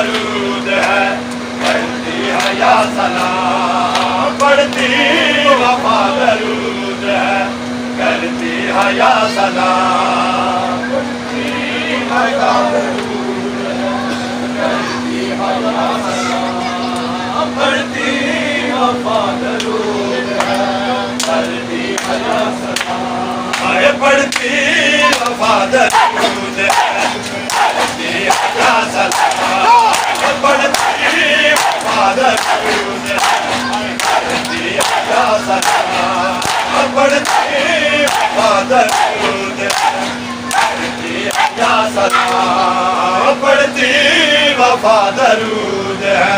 दरूद है, करती हया सलाम, पढ़ती वफा दरूद है, करती हया सलाम, पढ़ती हया दरूद है, करती हया सलाम, पढ़ती वफा दरूद है, करती हया सलाम, पढ़ती वफा दरूद है, करती हया सलाम, पढ़ती वफा दरूद है, करती हया सलाम, पढ़ती वफा दरूद है, करती हया सलाम, पढ़ती वफा दरूद है,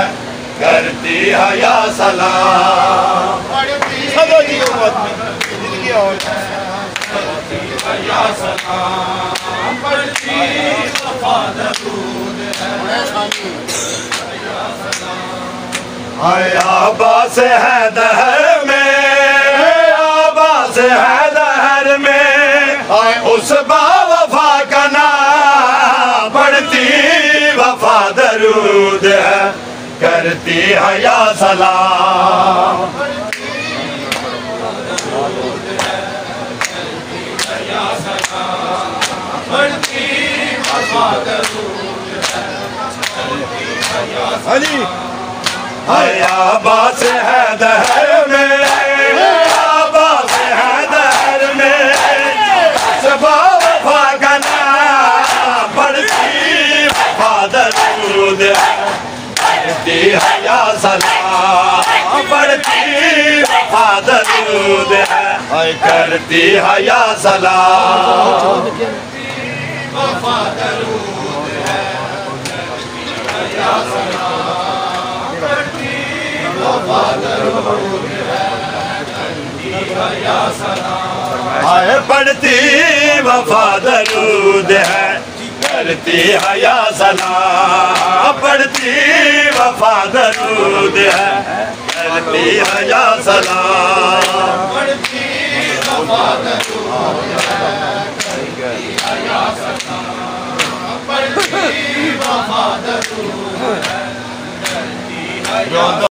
करती हया सलाम, हया सलाम, पढ़ती वफा दरूद है, हया सलाम। आबास है दहर में, आबास है दहर में, उस बावफा का नाम, पढ़ती वफा दरूद है, करती हया सलाम, पढ़ती वफा दरूद है, करती हया सलाम। आबास है दहर में, आबास है दहर में, सबा वफा का नाम, पढ़ती वफा दरूद है, करती हया सलाम, पढ़ती वफा दरूद है, करती हया सलाम, वफा दरूद है, करती हया सलाम, पढ़ती वफा दरूद है, करती हया सलाम, पढ़ती वफा दरूद है, करती हया सलाम, पढ़ती वफा दरूद है, करती हया सलाम, पढ़ती वफा दरूद है, करती हया सलाम, पढ़ती वफा दरूद है, करती हया